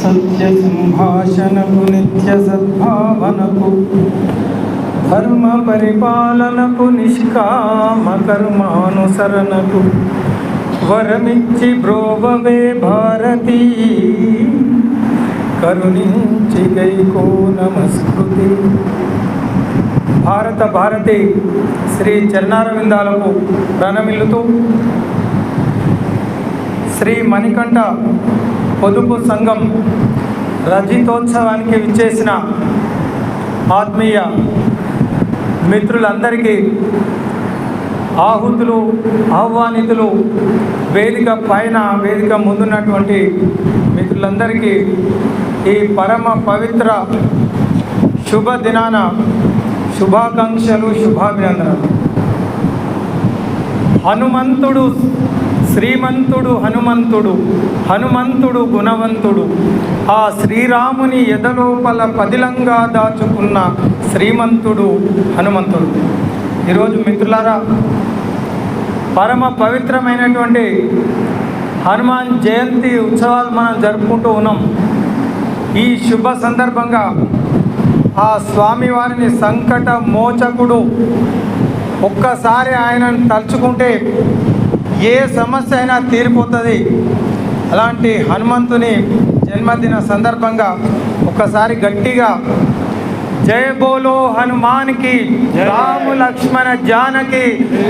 సత్య సంభాషణకు నిత్య సద్భావనకు ధర్మ పరిపాలనకు నిష్కామ కర్మానుసరణకు వరమిచ్చి బ్రోవవే భారతీ కరుణించి గైకో నమస్కృతి. భారతి శ్రీ చరణారవిందాలకు ప్రణమిల్లుతూ శ్రీ మణికంఠ పొదుపు సంఘం రజతోత్సవానికి విచ్చేసిన ఆత్మీయ మిత్రులందరికీ, ఆహుతులు ఆహ్వానితులు, వేదిక పైన వేదిక ముందున్నటువంటి మిత్రులందరికీ ఈ పరమ పవిత్ర శుభ దినాన శుభాకాంక్షలు, శుభాభినందనలు. హనుమంతుడు శ్రీమంతుడు, హనుమంతుడు గుణవంతుడు, ఆ శ్రీరాముని ఎదలోపల పదిలంగా దాచుకున్న శ్రీమంతుడు హనుమంతుడు. ఈరోజు మిత్రులారా, పరమ పవిత్రమైనటువంటి హనుమాన్ జయంతి ఉత్సవాలు మనం జరుపుకుంటూ ఉన్నాం. ఈ శుభ సందర్భంగా ఆ స్వామివారిని సంకట మోచకుడు, ఒక్కసారి ఆయనను తలుచుకుంటే ఏ సమస్య అయినా తీరిపోతుంది. అలాంటి హనుమంతుని జన్మదిన సందర్భంగా ఒక్కసారి గట్టిగా జయ బోలో హనుమాన్కి, రామ లక్ష్మణ జానకి,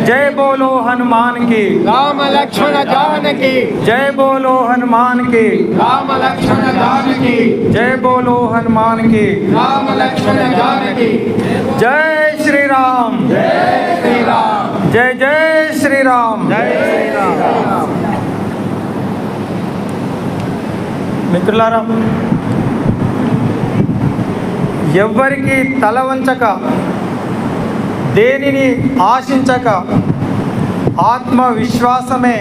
జయ బోలో హనుమాన్కి, రామ లక్ష్మణ జానకి, జయ బోలో హనుమాన్కి, రామ లక్ష్మణ జానకి, జయ బోలో హనుమాన్కి, రామ లక్ష్మణ జానకి. జై శ్రీరామ్, జై శ్రీరామ్, జై జై శ్రీరామ్, జై శ్రీరామ్. మిత్రులారా, ఎవ్వరికి తల వంచక, దేనిని ఆశించక, ఆత్మవిశ్వాసమే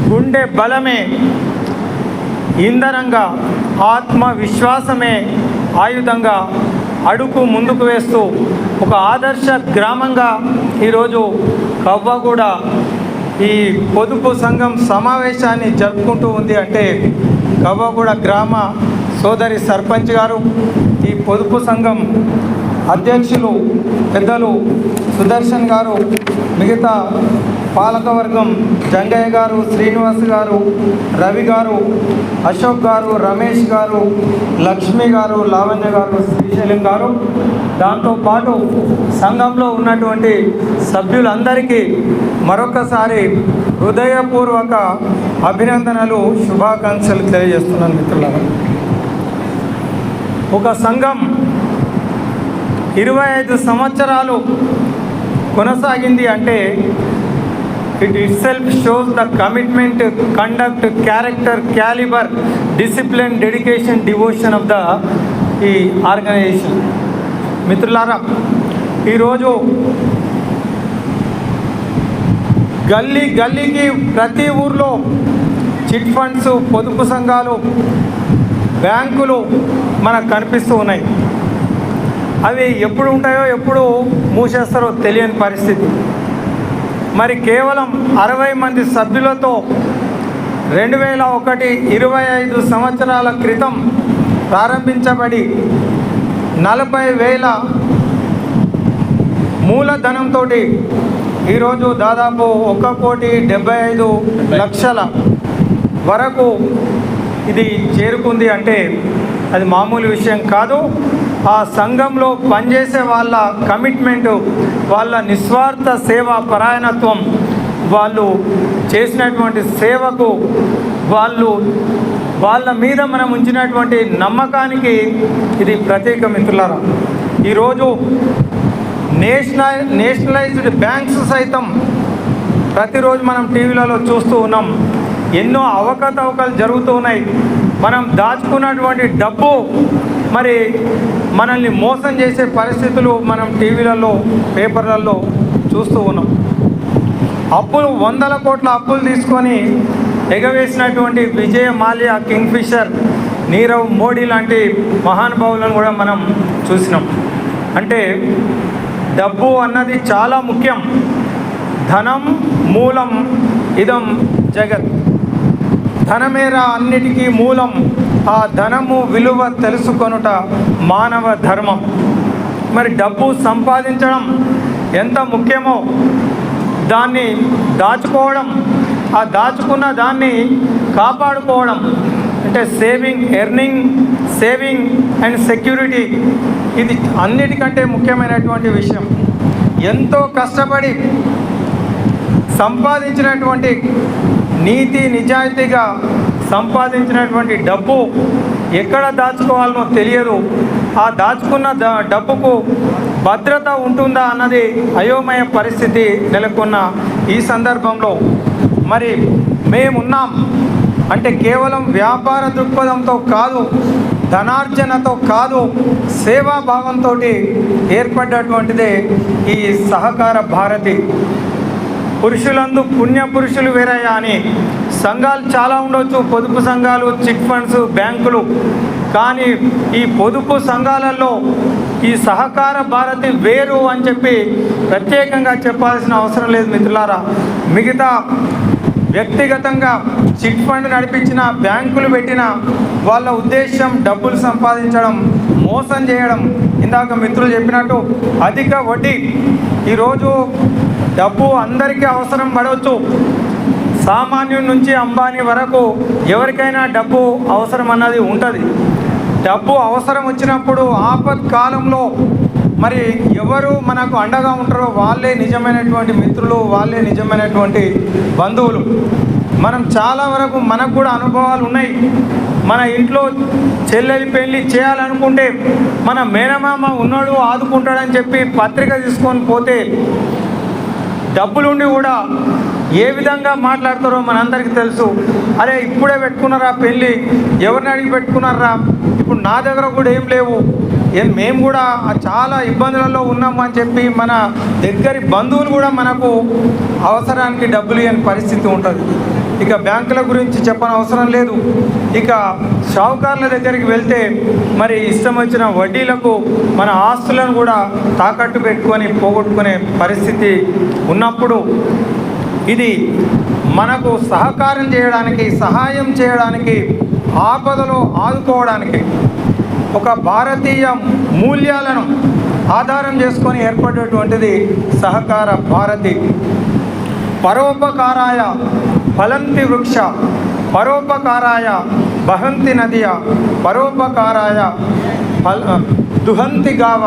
గుండె బలమే ఇంధనంగా, ఆత్మవిశ్వాసమే ఆయుధంగా అడుగు ముందుకు వేస్తూ ఒక ఆదర్శ గ్రామంగా ఈరోజు కవ్వగూడ ఈ పొదుపు సంఘం సమావేశాన్ని జరుపుకుంటూ ఉంది. అంటే కవ్వగూడ గ్రామ సోదరి సర్పంచ్ గారు, ఈ పొదుపు సంఘం అధ్యక్షులు పెద్దలు సుదర్శన్ గారు, మిగతా పాలకవర్గం జంగయ్య గారు, శ్రీనివాస్ గారు, రవి గారు, అశోక్ గారు, రమేష్ గారు, లక్ష్మి గారు, లావణ్య గారు, శ్రీశైలం గారు, దాంతోపాటు సంఘంలో ఉన్నటువంటి సభ్యులందరికీ మరొకసారి హృదయపూర్వక అభినందనలు, శుభాకాంక్షలు తెలియజేస్తున్నాను. మిత్రులారా, ఒక సంఘం 25 సంవత్సరాలు కొనసాగింది అంటే it itself shows the commitment, conduct, character, calibre, discipline, dedication, devotion of the ఈ ఆర్గనైజేషన్. మిత్రులారా, ఈరోజు గల్లీకి ప్రతి ఊర్లో చిట్ ఫండ్స్, పొదుపు సంఘాలు, బ్యాంకులు మనకు కనిపిస్తూ ఉన్నాయి. అవి ఎప్పుడు ఉంటాయో, ఎప్పుడు మూసేస్తారో తెలియని పరిస్థితి. మరి కేవలం 60 మంది సభ్యులతో 2001 25 సంవత్సరాల క్రితం ప్రారంభించబడి 40,000 మూలధనంతో ఈరోజు దాదాపు 1,75,00,000 వరకు ఇది చేరుకుంది. అంటే అది మామూలు విషయం కాదు. ఆ సంఘంలో పనిచేసే వాళ్ళ కమిట్మెంటు, వాళ్ళ నిస్వార్థ సేవా పరాయణత్వం, వాళ్ళు చేసినటువంటి సేవకు, వాళ్ళ మీద మనం ఉంచినటువంటి నమ్మకానికి ఇది ప్రత్యేక. మిత్రులారా, ఈరోజు నేషనలైజ్డ్ బ్యాంక్స్ సైతం ప్రతిరోజు మనం టీవీలలో చూస్తూ ఉన్నాం. ఎన్నో అవకతవకలు జరుగుతూ ఉన్నాయి. మనం దాచుకున్నటువంటి డబ్బు మరి మనల్ని మోసం చేసే పరిస్థితులు మనం టీవీలలో, పేపర్లలో చూస్తూ ఉన్నాం. అప్పులు, 100ల కోట్ల అప్పులు తీసుకొని ఎగవేసినటువంటి విజయ మాల్యా, కింగ్ఫిషర్, నీరవ్ మోడీ లాంటి మహానుభావులను కూడా మనం చూసినాం. అంటే డబ్బు అన్నది చాలా ముఖ్యం. ధనం మూలం ఇదం జగత్. ధనమేరా అన్నిటికీ మూలం, ఆ ధనము విలువ తెలుసుకొనుట మానవ ధర్మం. మరి డబ్బు సంపాదించడం ఎంత ముఖ్యమో దాన్ని దాచుకోవడం, ఆ దాచుకున్న దాన్ని కాపాడుకోవడం అంటే ఎర్నింగ్, సేవింగ్ అండ్ సెక్యూరిటీ, ఇది అన్నిటికంటే ముఖ్యమైనటువంటి విషయం. ఎంతో కష్టపడి సంపాదించినటువంటి నీతి నిజాయితీగా సంపాదించినటువంటి డబ్బు ఎక్కడ దాచుకోవాలనో తెలియదు. ఆ దాచుకున్న డబ్బుకు భద్రత ఉంటుందా అన్నది అయోమయ పరిస్థితి నెలకొన్న ఈ సందర్భంలో మరి మేమున్నాం అంటే కేవలం వ్యాపార దృక్పథంతో కాదు, ధనార్జనతో కాదు, సేవాభావంతో ఏర్పడ్డటువంటిదే ఈ సహకార భారతి. పురుషులందు పుణ్య పురుషులు వేరయ్యా అని సంఘాలు చాలా ఉండొచ్చు, పొదుపు సంఘాలు, చిట్ ఫండ్స్, బ్యాంకులు. కానీ ఈ పొదుపు సంఘాలలో ఈ సహకార భారతి వేరు అని చెప్పి ప్రత్యేకంగా చెప్పాల్సిన అవసరం లేదు మిత్రులారా. మిగతా వ్యక్తిగతంగా చిట్ ఫండ్ నడిపించిన, బ్యాంకులు పెట్టిన వాళ్ళ ఉద్దేశం డబ్బులు సంపాదించడం, మోసం చేయడం. ఇందాక మిత్రులు చెప్పినట్టు అధిక వడ్డీ. ఈరోజు డబ్బు అందరికీ అవసరం పడవచ్చు. సామాన్యుడి నుంచి అంబానీ వరకు ఎవరికైనా డబ్బు అవసరం అన్నది ఉంటుంది. డబ్బు అవసరం వచ్చినప్పుడు ఆపత్కాలంలో మరి ఎవరు మనకు అండగా ఉంటారో వాళ్ళే నిజమైనటువంటి మిత్రులు, వాళ్ళే నిజమైనటువంటి బంధువులు. మనం చాలా వరకు మనకు కూడా అనుభవాలు ఉన్నాయి. మన ఇంట్లో చెల్లెలి పెళ్ళి చేయాలనుకుంటే మన మేనమామ ఉన్నాడు ఆదుకుంటాడని చెప్పి పత్రిక తీసుకొని పోతే డబ్బులుండి కూడా ఏ విధంగా మాట్లాడతారో మనందరికీ తెలుసు. అరే ఇప్పుడే పెట్టుకున్నారా పెళ్ళి, ఎవరిని అడిగి పెట్టుకున్నారా, ఇప్పుడు నా దగ్గర కూడా ఏం లేవు, మేము కూడా చాలా ఇబ్బందులలో ఉన్నాము అని చెప్పి మన దగ్గరి బంధువులు కూడా మనకు అవసరానికి డబ్బులు ఇవ్వని పరిస్థితి ఉంటుంది. ఇక బ్యాంకుల గురించి చెప్పని అవసరం లేదు. ఇక షావుకారుల దగ్గరికి వెళ్తే మరి ఇష్టం వచ్చిన వడ్డీలకు మన ఆస్తులను కూడా తాకట్టు పెట్టుకొని పోగొట్టుకునే పరిస్థితి ఉన్నప్పుడు ఇది మనకు సహకారం చేయడానికి, సహాయం చేయడానికి, ఆపదలో ఆదుకోవడానికి ఒక భారతీయ మూల్యాలను ఆధారం చేసుకొని ఏర్పడేటువంటిది సహకార భారతి. పరోపకారాయ ఫలంతి వృక్ష, పరోపకారాయ బహంతి నదియ, పరోపకారాయ దుహంతి గావ,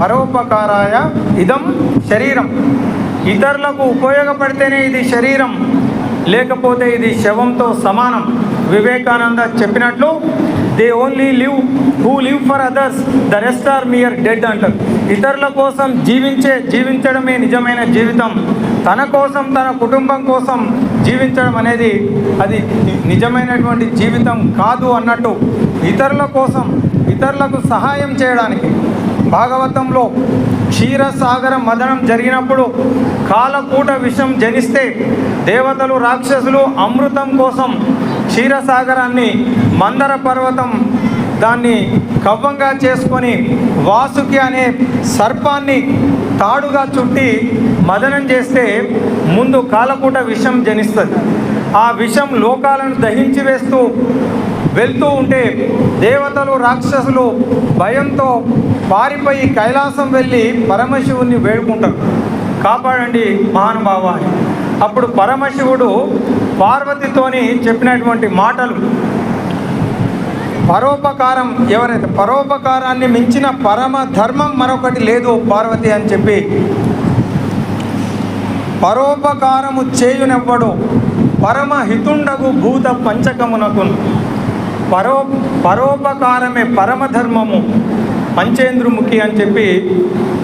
పరోపకారాయ ఇదం శరీరం. ఇతరులకు ఉపయోగపడితేనే ఇది శరీరం, లేకపోతే ఇది శవంతో సమానం. వివేకానంద చెప్పినట్లు they only who live for others, the rest are mere dead అంటారు. ఇతరుల కోసం జీవించడమే నిజమైన జీవితం. తన కోసం, తన కుటుంబం కోసం జీవించడం అనేది అది నిజమైనటువంటి జీవితం కాదు అన్నట్టు. ఇతరుల కోసం, ఇతరులకు సహాయం చేయడానికి భాగవతంలో క్షీరసాగర మదనం జరిగినప్పుడు కాలకూట విషం జనిస్తే దేవతలు, రాక్షసులు అమృతం కోసం క్షీరసాగరాన్ని, మందర పర్వతం దాన్ని కవ్వంగా చేసుకొని వాసుకి అనే సర్పాన్ని తాడుగా చుట్టి మదనం చేస్తే ముందు కాలకూట విషం జనిస్తుంది. ఆ విషం లోకాలను దహించి వేస్తూ వెళ్తూ ఉంటే దేవతలు, రాక్షసులు భయంతో పారిపోయి కైలాసం వెళ్ళి పరమశివుని వేడుకుంటారు, కాపాడండి మహానుభావ అని. అప్పుడు పరమశివుడు పార్వతితోని చెప్పినటువంటి మాటలు, పరోపకారం ఎవరైతే, పరోపకారాన్ని మించిన పరమ ధర్మం మరొకటి లేదు పార్వతి అని చెప్పి, పరోపకారము చేయునెవ్వడు పరమహితుండగు భూత పంచకమునకు. పరోపకారమే పరమధర్మము, పంచేంద్రముఖి అని చెప్పి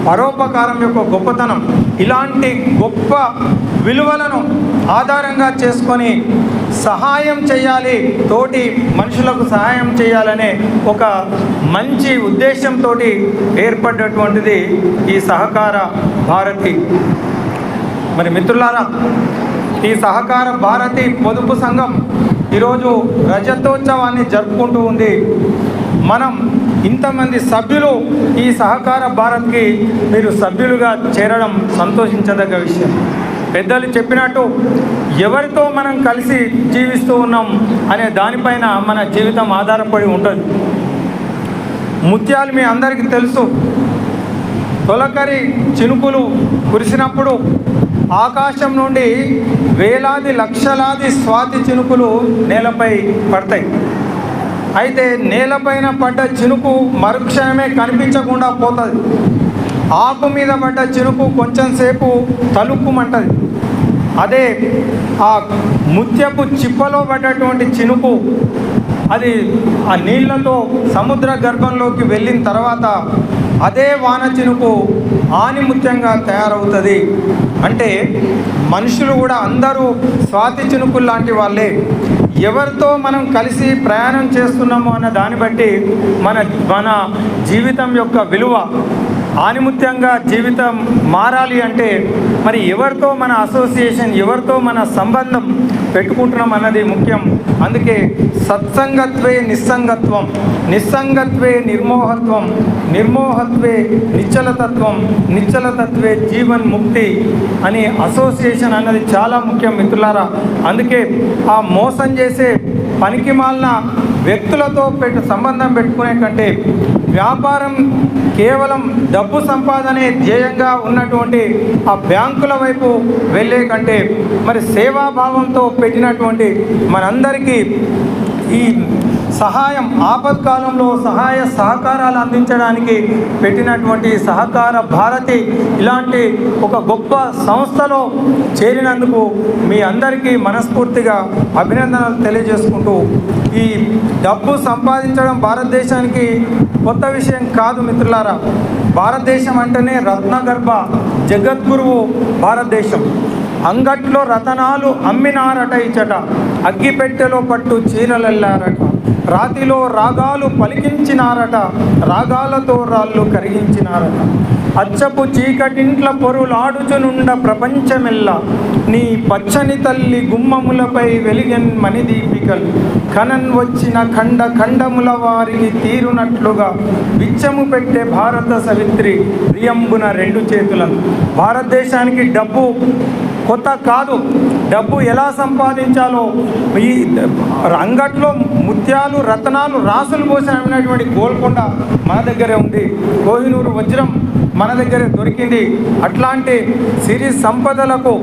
పరోపకారం యొక్క గొప్పతనం. ఇలాంటి గొప్ప విలువలను ఆధారంగా చేసుకొని సహాయం చేయాలి, తోటి మనుషులకు సహాయం చేయాలనే ఒక మంచి ఉద్దేశంతో ఏర్పడ్డటువంటిది ఈ సహకార భారతి. మరి మిత్రులారా, ఈ సహకార భారతి పొదుపు సంఘం ఈరోజు రజతోత్సవాన్ని జరుపుకుంటూ ఉంది. మనం ఇంతమంది సభ్యులు ఈ సహకార భారత్కి మీరు సభ్యులుగా చేరడం సంతోషించదగ్గ విషయం. పెద్దలు చెప్పినట్టు ఎవరితో మనం కలిసి జీవిస్తూ ఉన్నాం అనే దానిపైన మన జీవితం ఆధారపడి ఉంటుంది. ముత్యాలు మీ అందరికీ తెలుసు, తొలకరి చినుకులు కురిసినప్పుడు ఆకాశం నుండి వేలాది లక్షలాది స్వాతి చినుకులు నేలపై పడతాయి. అయితే నేలపైన పడ్డ చినుకు మరుక్షణమే కనిపించకుండా పోతుంది. ఆకు మీద పడ్డ చినుకు కొంచెం సేపు తలుక్కుమంటది. అదే ఆ ముత్యపు చిప్పలో పడ్డటువంటి చినుకు అది ఆ నీళ్లతో సముద్ర గర్భంలోకి వెళ్ళిన తర్వాత అదే వాన చినుకు ఆనిముత్యంగా తయారవుతుంది. అంటే మనుషులు కూడా అందరూ స్వాతి చినుకులు లాంటి వాళ్ళే. ఎవరితో మనం కలిసి ప్రయాణం చేస్తున్నామో అన్న దాన్ని బట్టి మన జీవితం యొక్క విలువ ఆనిముత్యంగా జీవితం మారాలి అంటే మరి ఎవరితో మన అసోసియేషన్, ఎవరితో మన సంబంధం పెట్టుకుంటున్నాం అన్నది ముఖ్యం. అందుకే సత్సంగత్వే నిస్సంగత్వం, నిస్సంగత్వే నిర్మోహత్వం, నిర్మోహత్వే నిశ్చలతత్వం, నిశ్చలతత్వే జీవన్ ముక్తి అని అసోసియేషన్ అన్నది చాలా ముఖ్యం మిత్రులారా. అందుకే ఆ మోసం చేసే పనికిమాలిన వ్యక్తులతో సంబంధం పెట్టుకునే కంటే వ్యాపారం కేవలం డబ్బు సంపాదనే ధ్యేయంగా ఉన్నటువంటి ఆ బ్యాంకుల వైపు వెళ్ళే కంటే మరి సేవాభావంతో పెట్టినటువంటి మనందరికీ ఈ సహాయం, ఆపత్కాలంలో సహాయ సహకారాలు అందించడానికి పెట్టినటువంటి సహకార భారతి ఇలాంటి ఒక గొప్ప సంస్థలో చేరినందుకు మీ అందరికీ మనస్ఫూర్తిగా అభినందనలు తెలియజేసుకుంటూ, ఈ డబ్బు సంపాదించడం భారతదేశానికి కొత్త విషయం కాదు మిత్రులారా. భారతదేశం అంటేనే రత్నగర్భ జగద్గురువు భారతదేశం. అంగట్లో రతనాలు అమ్మినారట ఇచ్చట, అగ్గిపెట్టెలో పట్టు చీరలెల్లారట, రాతిలో రాగాలు పలికించినారట, రాగాలతో రాళ్ళు కరిగించినారట, అచ్చపు చీకటింట్ల పొరులాడుచునుండ ప్రపంచమెల్ల, నీ పచ్చని తల్లి గుమ్మములపై వెలిగన్ మణిదీపికలు, కనన్ వచ్చిన ఖండ ఖండముల వారికి తీరునట్లుగా బిచ్చము పెట్టే భారత సవిత్రి ప్రియంబున రెండు చేతులను. భారతదేశానికి డబ్బు కొత్త కాదు. డబ్బు ఎలా సంపాదించాలో ఈ అంగట్లో ముత్యాలు, రత్నాలు, రాసులు పోసినటువంటి గోల్కొండ మన దగ్గరే ఉంది, కోహినూరు వజ్రం మన దగ్గరే దొరికింది. అట్లాంటి సిరి సంపదలకు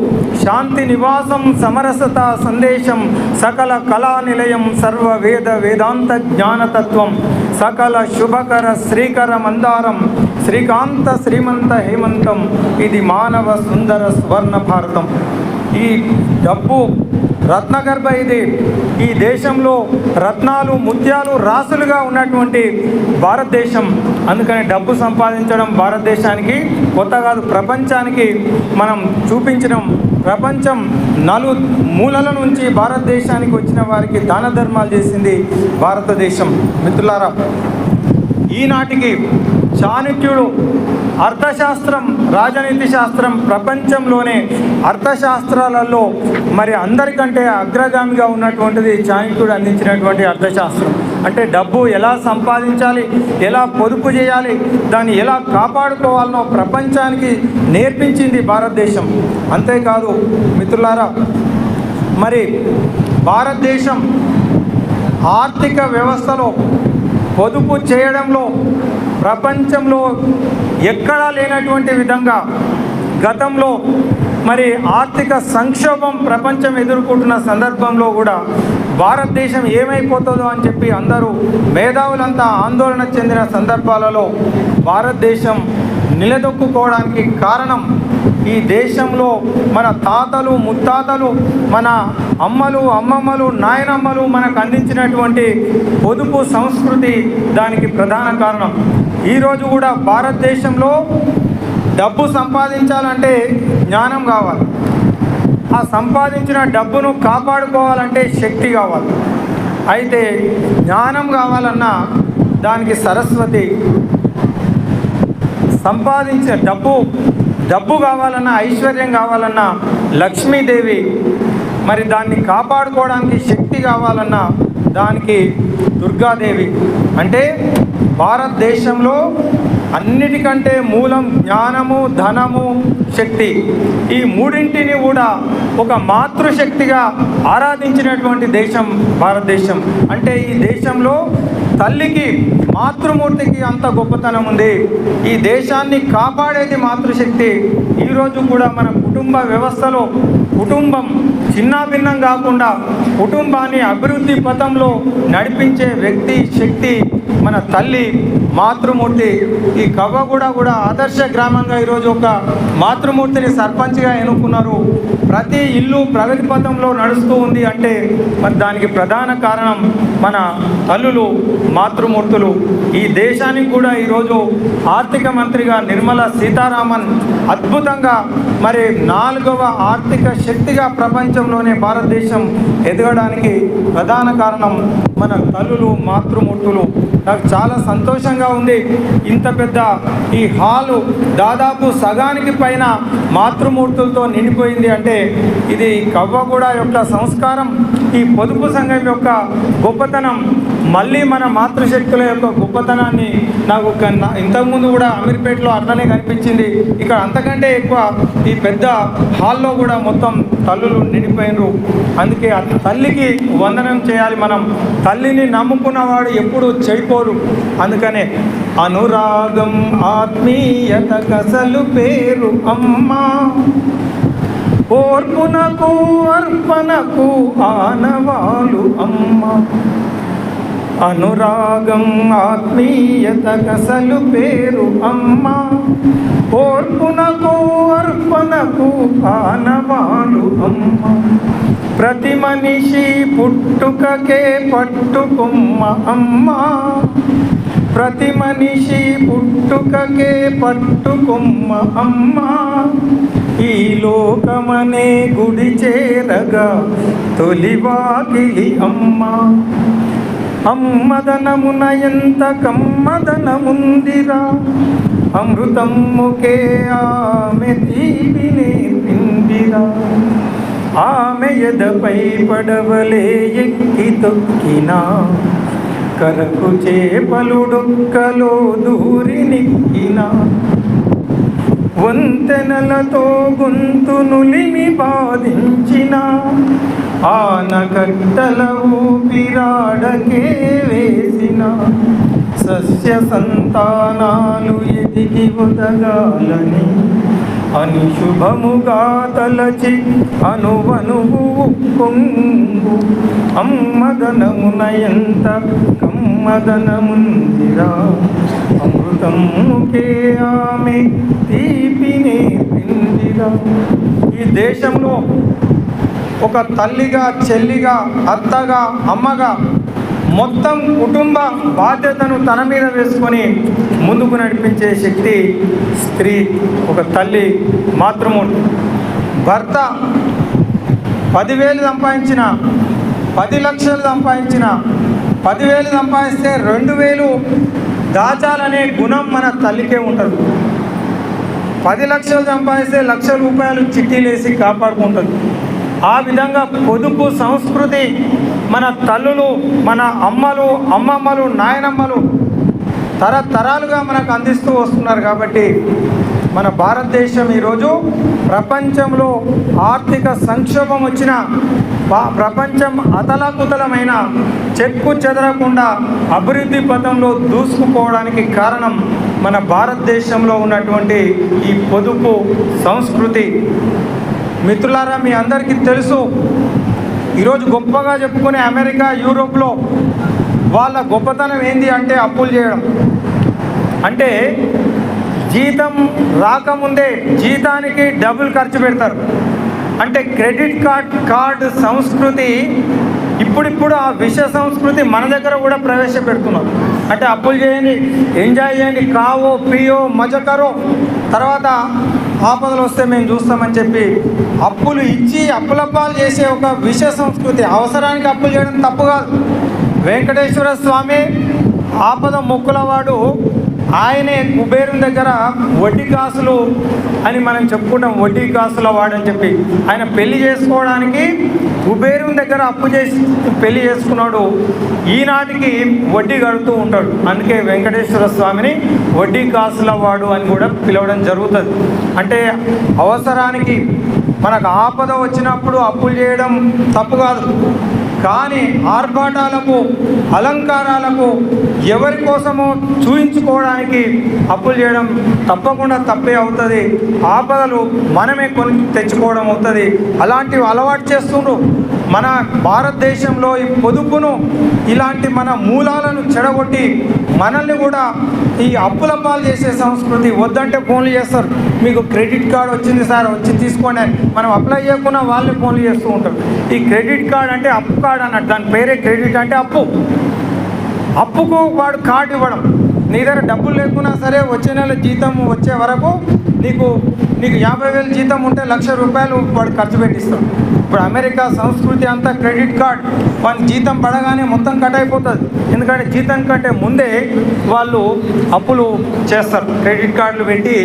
శాంతి నివాసం, సమరసత సందేశం, సకల కళా నిలయం, సర్వ వేద వేదాంత జ్ఞానతత్వం, సకల శుభకర శ్రీకర మందారం, శ్రీకాంత శ్రీమంత హేమంతం, ఇది మానవ సుందర స్వర్ణ భారతం. ఈ డబ్బు రత్నగర్భ ఇది. ఈ దేశంలో రత్నాలు, ముత్యాలు రాసులుగా ఉన్నటువంటి భారతదేశం. అందుకని డబ్బు సంపాదించడం భారతదేశానికి కొత్త కాదు. ప్రపంచానికి మనం చూపించడం, ప్రపంచం మూలల నుంచి భారతదేశానికి వచ్చిన వారికి దాన ధర్మాలు చేసింది భారతదేశం. మిత్రులారా, ఈనాటికి చాణక్యుడు అర్థశాస్త్రం, రాజనీతి శాస్త్రం ప్రపంచంలోనే అర్థశాస్త్రాలలో మరి అందరికంటే అగ్రగామిగా ఉన్నటువంటిది చాణక్యుడు అందించినటువంటి అర్థశాస్త్రం. అంటే డబ్బు ఎలా సంపాదించాలి, ఎలా పొదుపు చేయాలి, దాన్ని ఎలా కాపాడుకోవాలనో ప్రపంచానికి నేర్పించింది భారతదేశం. అంతేకాదు మిత్రులారా, మరి భారతదేశం ఆర్థిక వ్యవస్థలో పొదుపు చేయడంలో ప్రపంచంలో ఎక్కడా లేనటువంటి విధంగా గతంలో మరి ఆర్థిక సంక్షోభం ప్రపంచం ఎదుర్కొంటున్న సందర్భంలో కూడా భారతదేశం ఏమైపోతుందో అని చెప్పి అందరూ మేధావులంతా ఆందోళన చెందిన సందర్భాలలో భారతదేశం నిలదొక్కుకోవడానికి కారణం ఈ దేశంలో మన తాతలు, ముత్తాతలు, మన అమ్మలు, అమ్మమ్మలు, నాయనమ్మలు మనకు అందించినటువంటి పొదుపు సంస్కృతి దానికి ప్రధాన కారణం. ఈరోజు కూడా భారతదేశంలో డబ్బు సంపాదించాలంటే జ్ఞానం కావాలి. ఆ సంపాదించిన డబ్బును కాపాడుకోవాలంటే శక్తి కావాలి. అయితే జ్ఞానం కావాలన్నా దానికి సరస్వతి, సంపాదించిన డబ్బు కావాలన్నా, ఐశ్వర్యం కావాలన్నా లక్ష్మీదేవి, మరి దాన్ని కాపాడుకోవడానికి శక్తి కావాలన్నా దానికి దుర్గాదేవి. అంటే భారతదేశంలో అన్నిటికంటే మూలం జ్ఞానము, ధనము, శక్తి. ఈ మూడింటిని కూడా ఒక మాతృశక్తిగా ఆరాధించినటువంటి దేశం భారతదేశం. అంటే ఈ దేశంలో తల్లికి, మాతృమూర్తికి అంత గొప్పతనం ఉంది. ఈ దేశాన్ని కాపాడేది మాతృశక్తి. ఈరోజు కూడా మన కుటుంబ వ్యవస్థలో కుటుంబం చిన్నాభిన్నం కాకుండా కుటుంబాన్ని అభివృద్ధి పథంలో నడిపించే వ్యక్తి, శక్తి మన తల్లి, మాతృమూర్తి. ఈ కవ్వగూడ కూడా ఆదర్శ గ్రామంగా ఈరోజు ఒక మాతృమూర్తిని సర్పంచ్గా ఎన్నుకున్నారు. ప్రతి ఇల్లు ప్రగతి పథంలో నడుస్తూ ఉంది అంటే మరి దానికి ప్రధాన కారణం మన తల్లులు, మాతృమూర్తులు. ఈ దేశానికి కూడా ఈరోజు ఆర్థిక మంత్రిగా నిర్మలా సీతారామన్ అద్భుతంగా మరి 4వ ఆర్థిక శక్తిగా ప్రపంచంలోనే భారతదేశం ఎదగడానికి ప్రధాన కారణం మన తల్లులు, మాతృమూర్తులు. నాకు చాలా సంతోషంగా ఉంది. ఇంత పెద్ద ఈ హాలు దాదాపు సగానికి పైన మాతృమూర్తులతో నిండిపోయింది అంటే ఇది కవ్వగూడ యొక్క సంస్కారం, ఈ పొదుపు సంఘం యొక్క గొప్పతనం, మళ్ళీ మన మాతృశక్తుల యొక్క గొప్పతనాన్ని నాకు ఇంతకుముందు కూడా అమీర్పేటలో అట్లనే కనిపించింది. ఇక్కడ అంతకంటే ఎక్కువ ఈ పెద్ద హాల్లో కూడా మొత్తం తల్లులు నిండిపోయినరు. అందుకే ఆ తల్లికి వందనం చేయాలి మనం. తల్లిని నమ్ముకున్నవాడు ఎప్పుడు చెడిపోరు. అందుకనే అనురాగం, ఆత్మీయత కసలు పేరు అమ్మా, ఓర్పునకు అర్పణకు ఆనవాలు అమ్మ. అనురాగం, ఆత్మీయత కసలు పేరు అమ్మ, ఓర్పునకు అర్పణకు ఆనవాలు అమ్మ. ప్రతి మనిషి పుట్టుకకే పట్టుకొమ్మ అమ్మ, ప్రతి మనిషి పుట్టుకకే పట్టుకొమ్మ అమ్మ. ఈ లోకమనే గుడి చేరగా తొలివాకిలి అమ్మ. అమ్మదనమున ఎంత కమ్మదనముందిరా, అమృతమ్ముకే ఆమె తీపినే పిండిరా. ఆమె ఎదపై పడవలే ఎక్కి తొక్కినా, కరకు చేపలుడొక్కలో దూరి నిక్కినా. వంతెనలతో గొంతు నులిమి బాధించిన, ఆనకట్టల ఊపిరాడకే వేసిన. సస్య సంతానాలు ఎదిగి ఒదగాలని అనుశుభముగా తలచి అనువనువు పొంగు. అమ్మదనమున ఎంత కమ్మదనముందిరా, అమృతముకే ఆమె తీపినే పిండిరా. ఈ దేశంలో ఒక తల్లిగా, చెల్లిగా, అత్తగా, అమ్మగా మొత్తం కుటుంబ బాధ్యతను తన మీద వేసుకొని ముందుకు నడిపించే శక్తి స్త్రీ, ఒక తల్లి, మాతృమూర్తి. భర్త 10,000 సంపాదించిన, 10 లక్షలు సంపాదించిన, 10,000 సంపాదిస్తే 2,000 దాచాలనే గుణం మన తల్లికే ఉంటుంది. 10 లక్షలు సంపాదిస్తే 1,00,000 రూపాయలు చిట్టీలేసి కాపాడుకుంటుంది. ఆ విధంగా పొదుపు సంస్కృతి మన తల్లులు, మన అమ్మలు, అమ్మమ్మలు, నాయనమ్మలు తరతరాలుగా మనకు అందిస్తూ వస్తున్నారు. కాబట్టి మన భారతదేశం ఈరోజు ప్రపంచంలో ఆర్థిక సంక్షోభం వచ్చిన, ప్రపంచం అతలాకుతలమైన, చెక్కు చెదరకుండా అభివృద్ధి పథంలో దూసుకుపోవడానికి కారణం మన భారతదేశంలో ఉన్నటువంటి ఈ పొదుపు సంస్కృతి. మిత్రులారా, మీ అందరికీ తెలుసు, ఈరోజు గొప్పగా చెప్పుకునే అమెరికా, యూరోప్లో వాళ్ళ గొప్పతనం ఏంది అంటే అప్పులు చేయడం. అంటే జీతం రాకముందే జీతానికి డబ్బులు ఖర్చు పెడతారు. అంటే క్రెడిట్ కార్డు సంస్కృతి ఇప్పుడిప్పుడు ఆ విష సంస్కృతి మన దగ్గర కూడా ప్రవేశపెడుతున్నారు. అంటే అప్పులు చేయండి, ఎంజాయ్ చేయండి, కావో పియో మజకరో, తర్వాత ఆపదలు వస్తే మేము చూస్తామని చెప్పి అప్పులు ఇచ్చి అప్పులప్పాలు చేసే ఒక విష సంస్కృతి. అవసరానికి అప్పులు చేయడం తప్పు కాదు. వెంకటేశ్వర స్వామి ఆపద మొక్కులవాడు ఆయనే కుబేరుని దగ్గర వడ్డీ కాసులు అని మనం చెప్పుకుంటాం, వడ్డీ కాసుల వాడని చెప్పి. ఆయన పెళ్లి చేసుకోవడానికి కుబేరుని దగ్గర అప్పు చేసి పెళ్లి చేసుకున్నాడు. ఈనాటికి వడ్డీ కడుతూ ఉంటాడు. అందుకే వెంకటేశ్వర స్వామిని వడ్డీ కాసుల వాడు అని కూడా పిలవడం జరుగుతుంది. అంటే అవసరానికి మనకు ఆపద వచ్చినప్పుడు అప్పులు చేయడం తప్పు కాదు, కానీ ఆర్భాటాలకు అలంకారాలకు ఎవరి కోసమో చూయించుకోవడానికి అప్పులు చేయడం తప్పకుండా తప్పే అవుతుంది. ఆపదలు మనమే కొని తెచ్చుకోవడం అవుతుంది. అలాంటివి అలవాటు చేస్తుండ్రు. మన భారతదేశంలో ఈ పొదుపును, ఇలాంటి మన మూలాలను చెడగొట్టి మనల్ని కూడా ఈ అప్పుల పాలు చేసే సంస్కృతి. వద్దంటే ఫోన్లు చేస్తారు, మీకు క్రెడిట్ కార్డు వచ్చింది సార్, వచ్చి తీసుకోండి అని. మనం అప్లై చేయకుండా వాళ్ళే ఫోన్లు చేస్తూ ఉంటారు. ఈ క్రెడిట్ కార్డ్ అంటే అప్పు కార్డు అన్నట్టు, దాని పేరే క్రెడిట్ అంటే అప్పు. అప్పుకు వాడు కార్డు ఇవ్వడం. నీ దగ్గర డబ్బులు లేకున్నా సరే వచ్చే నెల జీతం వచ్చే వరకు నీకు 50,000 జీతం ఉంటే ₹1,00,000 వాడు ఖర్చు పెట్టిస్తాడు. ఇప్పుడు అమెరికా సంస్కృతి అంతా క్రెడిట్ కార్డ్. వాళ్ళకి జీతం పడగానే మొత్తం కట్ అయిపోతుంది. ఎందుకంటే జీతం కంటే ముందే వాళ్ళు అప్పులు చేస్తారు, క్రెడిట్ కార్డులు పెట్టి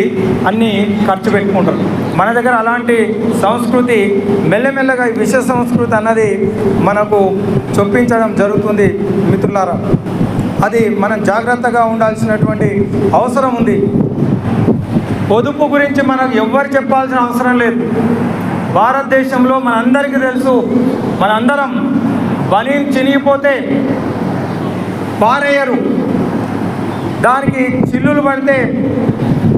అన్నీ ఖర్చు పెట్టుకుంటారు. మన దగ్గర అలాంటి సంస్కృతి మెల్లమెల్లగా ఈ విష సంస్కృతి అన్నది మనకు చొప్పించడం జరుగుతుంది మిత్రులారా. అది మనం జాగ్రత్తగా ఉండాల్సినటువంటి అవసరం ఉంది. పొదుపు గురించి మనకు ఎవ్వరు చెప్పాల్సిన అవసరం లేదు. భారతదేశంలో మనందరికీ తెలుసు, మనందరం బనీన్ చినిగిపోతే పారేయరు, దానికి చిల్లులు పడితే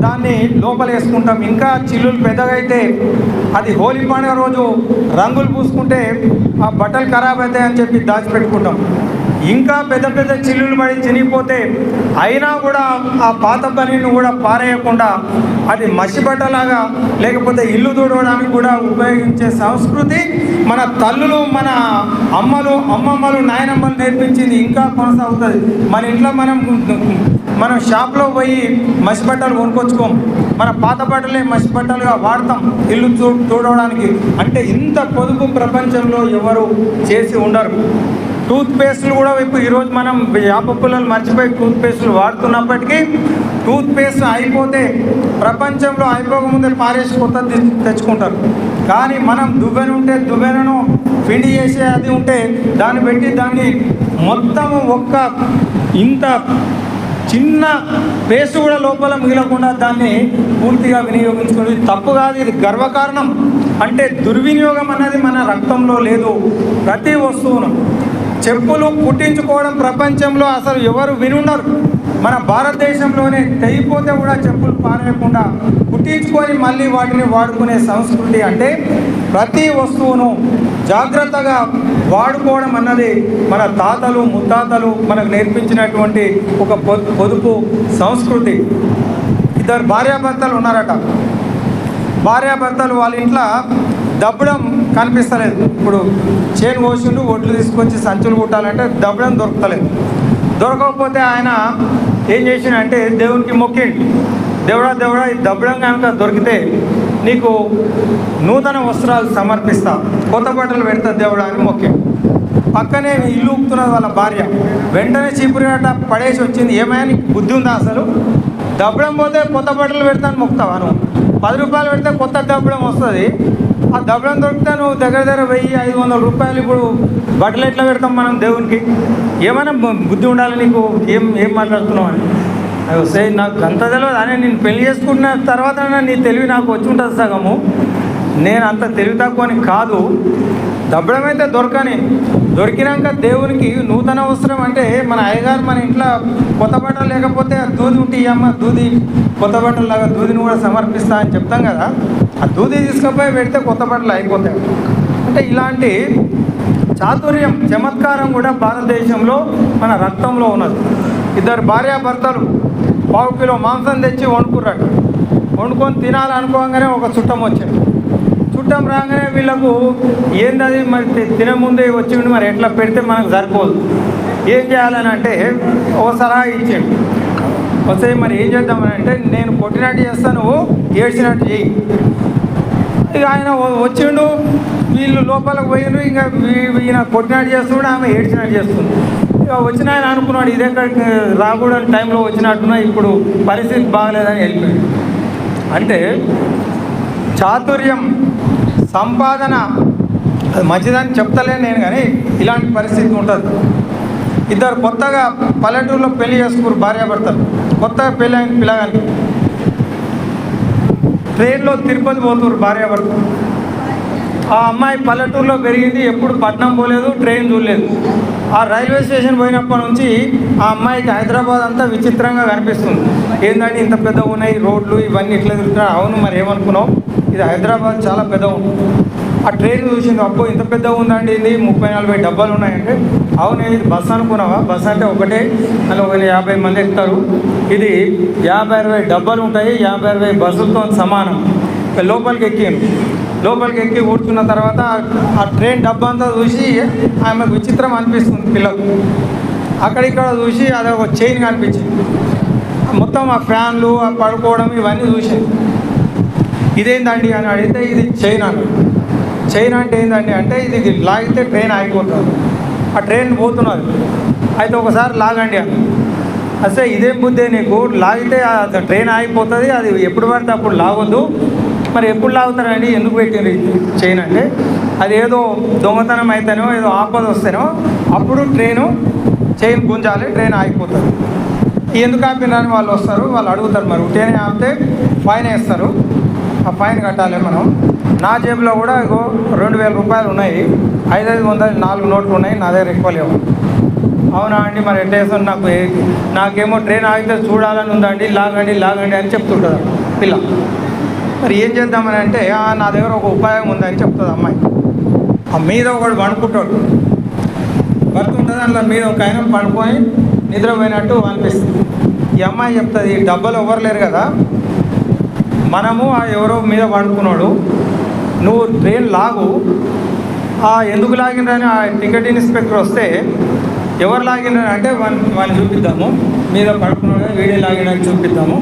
దాన్ని లోపల వేసుకుంటాం. ఇంకా చిల్లులు పెద్దగా అయితే అది హోలీ పండుగ రోజు రంగులు పూసుకుంటే ఆ బట్టలు ఖరాబ్ అవుతాయని చెప్పి దాచిపెట్టుకుంటాం. ఇంకా పెద్ద పెద్ద చిల్లులు పడి చినిగిపోతే అయినా కూడా ఆ పాత పనిని కూడా పారేయకుండా అది మసిబట్టలాగా లేకపోతే ఇల్లు తుడవడానికి కూడా ఉపయోగించే సంస్కృతి మన తల్లులు, మన అమ్మమ్మలు, నాయనమ్మలు నేర్పించింది ఇంకా కొనసాగుతుంది. మన ఇంట్లో మనం షాప్లో పోయి మసిబట్టలు కొనుక్కొచ్చుకోం, మన పాత బట్టలే మసిబట్టలుగా వాడతాం ఇల్లు తుడవడానికి. అంటే ఇంత పొదుపు ప్రపంచంలో ఎవరు చేసి ఉండరు. టూత్ పేస్టులు కూడా ఇప్పుడు ఈరోజు మనం యాప పుల్లలు మర్చిపోయి టూత్ పేస్టులు వాడుతున్నప్పటికీ టూత్ పేస్ట్ అయిపోతే ప్రపంచంలో అయిపోకముందే పారేసి కొత్తది తెచ్చుకుంటారు. కానీ మనం దువ్వెనను పిండి చేసే అది ఉంటే దాన్ని పెట్టి దాన్ని మొత్తం ఒక్క ఇంత చిన్న పేస్ట్ కూడా లోపల మిగలకుండా దాన్ని పూర్తిగా వినియోగించుకుని తప్పు కాదు, ఇది గర్వకారణం. అంటే దుర్వినియోగం అన్నది మన రక్తంలో లేదు. ప్రతి వస్తువును చెప్పులు కుట్టించుకోవడం ప్రపంచంలో అసలు ఎవరు వినున్నారు. మన భారతదేశంలోనే తెగిపోతే కూడా చెప్పులు పారేయకుండా కుట్టించుకొని మళ్ళీ వాటిని వాడుకునే సంస్కృతి. అంటే ప్రతి వస్తువును జాగ్రత్తగా వాడుకోవడం అన్నది మన తాతలు ముత్తాతలు మనకు నేర్పించినటువంటి ఒక పొదుపు సంస్కృతి. ఇద్దరు భార్యాభర్తలు ఉన్నారట. భార్యాభర్తలు వాళ్ళ ఇంట్లో దబ్బడం కనిపిస్తలేదు. ఇప్పుడు చేను కోసిండు, ఒడ్లు తీసుకొచ్చి సంచులు కుట్టాలంటే దబ్బడం దొరకలేదు. దొరకకపోతే ఆయన ఏం చేసిండంటే దేవునికి మొక్కిండు, దేవుడా ఈ దబ్బడం కనుక దొరికితే నీకు నూతన వస్త్రాలు సమర్పిస్తా, కొత్త బట్టలు పెడతా దేవుడా అని మొక్కిండు. పక్కనే ఇల్లు ఊపుతున్నది వాళ్ళ భార్య. వెంటనే చీపురుగట్ట పడేసి వచ్చింది. ఏమైనా నీకు బుద్ధి ఉందా? అసలు దబ్బడం పోతే కొత్త బట్టలు పెడతాను మొక్తావా? నువ్వు 10 రూపాయలు పెడితే కొత్త దబ్బడం వస్తుంది. ఆ దబ్బడం దొరికితే నువ్వు దగ్గర 1,500 రూపాయలు ఇప్పుడు బట్టలు ఎట్లా పెడతాం మనం దేవునికి? ఏమైనా బుద్ధి ఉండాలి నీకు, ఏం మాట్లాడుతున్నావు అని. సే నాకు అంత తెలియదు అని, నేను పెళ్లి చేసుకున్న తర్వాత నీ తెలివి నాకు వచ్చి ఉంటుంది సగము. నేను అంత తెలివి తక్కువ అని కాదు. దబ్బడం అయితే దొరికినాక దేవునికి నూతన అవసరం అంటే మన అయ్యగారు మన ఇంట్లో కొత్త బట్టలు లేకపోతే దూది ఉంటే అమ్మ దూది కొత్త బట్టలు లాగా దూదిని కూడా సమర్పిస్తా అని చెప్తాం కదా. ఆ దూది తీసుకుపోయి పెడితే కొత్త బట్టలు అయిపోతాయి. అంటే ఇలాంటి చాతుర్యం, చమత్కారం కూడా భారతదేశంలో మన రక్తంలో ఉన్నది. ఇద్దరు భార్యాభర్తలు 1/2 కిలో మాంసం తెచ్చి వండుకుర్రట. వండుకొని తినాలనుకోగానే ఒక చుట్టం వచ్చింది. చుట్టం రాగానే వీళ్ళకు ఏందది మరి తినముందే వచ్చిండు, మరి ఎట్లా పెడితే మనకు సరిపోదు, ఏం చేయాలని అంటే ఒక సలహా ఇచ్చాడు. వస్తే మరి ఏం చేద్దామని అంటే నేను కొట్టినట్టు చేస్తాను, నువ్వు ఏడ్చినట్టు చేయి. ఇక ఆయన వచ్చిండు, వీళ్ళు లోపలికి పోయిండ్రు. ఇంకా ఈయన కొట్టినట్టు చేస్తుండే, ఆమె ఏడ్చినట్టు చేస్తుంది. ఇక వచ్చిన ఆయన అనుకున్నాడు ఇదే రాకూడని టైంలో వచ్చినట్టున్నా ఇప్పుడు పరిస్థితి బాగలేదని వెళ్ళిపోయాడు. అంటే చాతుర్యం సంపాదన అది మంచిదని చెప్తలేను నేను, కానీ ఇలాంటి పరిస్థితి ఉంటుంది. ఇద్దరు కొత్తగా పల్లెటూరులో పెళ్లి చేసుకున్నారు, భార్యాభర్తలు. కొత్తగా పెళ్ళి అయిన పిల్లగానికి ట్రైన్లో తిరుపతి పోతున్నారు భార్యాభర్తలు. ఆ అమ్మాయి పల్లెటూరులో పెరిగింది, ఎప్పుడు పట్నం పోలేదు, ట్రైన్ చూడలేదు. ఆ రైల్వే స్టేషన్ పోయినప్పటి నుంచి ఆ అమ్మాయికి హైదరాబాద్ అంతా విచిత్రంగా కనిపిస్తుంది. ఏంటంటే ఇంత పెద్దగా ఉన్నాయి రోడ్లు, ఇవన్నీ ఇట్లా తిరుగుతున్నాయి. అవును, మరి ఏమనుకున్నావు, ఇది హైదరాబాద్ చాలా పెద్దగా ఉంటుంది. ఆ ట్రైన్ చూసింది, అబ్బో ఇంత పెద్దగా ఉందండి, ఇది 30-40 డబ్బాలు ఉన్నాయంటే. అవును, ఇది బస్సు అనుకున్నావా, బస్సు అంటే ఒకటే, అని 50 మంది ఎక్కుతారు. ఇది 50-60 డబ్బాలు ఉంటాయి, 50-60 బస్సులతో సమానం. లోపలికి ఎక్కి కూర్చున్న తర్వాత ఆ ట్రైన్ డబ్బా అంతా చూసి ఆమెకు విచిత్రం అనిపిస్తుంది పిల్లకు. అక్కడిక్కడ చూసి అది ఒక చైన్ కనిపించింది. మొత్తం ఆ ఫ్యాన్లు, ఆ పడుకోవడం ఇవన్నీ చూసింది. ఇదేందండి అని అడిగితే ఇది చైన్ అన్నాడు. చైన్ అంటే ఏంటండి అంటే ఇది లాగితే ట్రైన్ ఆగిపోతుంది, ఆ ట్రైన్ పోతున్నది, అయితే ఒకసారి లాగండి అని. అసలు ఇదేం బుద్ధే నీకు, లాగితే ట్రైన్ ఆగిపోతుంది, అది ఎప్పుడు పడితే అప్పుడు లాగొద్దు. మరి ఎప్పుడు లాగుతారండి, ఎందుకు పెట్టింది చైన్ అంటే, అది ఏదో దొంగతనం అయితేనో ఏదో ఆపద వస్తేనో అప్పుడు చైన్ గుంజాలి, ట్రైన్ ఆగిపోతుంది. ఎందుకు ఆపినారని వాళ్ళు వస్తారు, వాళ్ళు అడుగుతారు. మరి ట్రైన్ ఆపితే ఫైన్ వేస్తారు, ఆ ఫైన్ కట్టాలి మనం. నా జేబులో కూడా ఇగో 2000 రూపాయలు ఉన్నాయి, 500 4 నోట్లు ఉన్నాయి, నా దగ్గర ఎక్కువ లేవు. అవునా అండి, మరి ఎట్లా వేస్తాను, నాకేమో ట్రైన్ ఆగితే చూడాలని ఉందండి, లాగండి అని చెప్తుంటుంది పిల్ల. మరి ఏం చేద్దామని అంటే నా దగ్గర ఒక ఉపాయం ఉందని చెప్తుంది అమ్మాయి. ఆ మీద ఒకడు పండుకుంటాడు, భర్త ఉంటుంది, అందులో మీద ఒక ఆయన పండుకొని నిద్రపోయినట్టు అనిపిస్తుంది. ఈ అమ్మాయి చెప్తుంది, డబ్బులు ఎవరు లేరు కదా, మనము ఆ ఎవరో మీద పడుకున్నాడు, నువ్వు ట్రైన్ లాగు. ఎందుకు లాగినరని ఆ టికెట్ ఇన్స్పెక్టర్ వస్తే ఎవరు లాగినరని అంటే వాళ్ళని చూపిద్దాము, మీద పడుకున్నాడు వీడియో లాగినని చూపిద్దాము,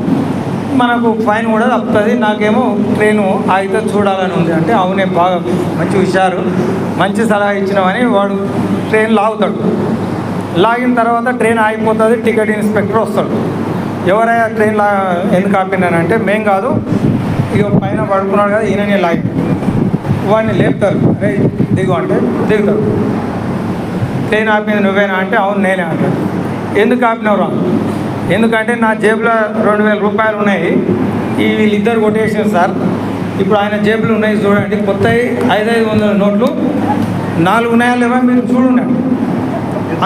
మనకు ఫైన్ కూడా తప్పుతుంది. నాకేమో ట్రైను ఆగితే చూడాలని ఉంది అంటే, అవునే బాగా మంచి హుషారు, మంచి సలహా ఇచ్చినామని వాడు ట్రైన్ లాగుతాడు. లాగిన తర్వాత ట్రైన్ ఆగిపోతుంది, టికెట్ ఇన్స్పెక్టర్ వస్తాడు. ఎవరైనా ట్రైన్ ఎందుకు ఆపినానంటే, మేం కాదు, ఇక పైన పడుకున్నాడు కదా ఈయననే లాగి. వాడిని లేపుతారు, అరే దిగు అంటే దిగుతాడు. ట్రైన్ ఆపింది నువ్వేనా అంటే, అవును నేనే అంటాడు. ఎందుకు ఆపినవరా, ఎందుకంటే నా జేబులో 2000 రూపాయలు ఉన్నాయి, వీళ్ళిద్దరు కొట్టేసారు సార్. ఇప్పుడు ఆయన జేబులు ఉన్నాయి చూడండి, కొత్త 500 నోట్లు 4 ఉన్నాయా లేవా మీరు చూడండి.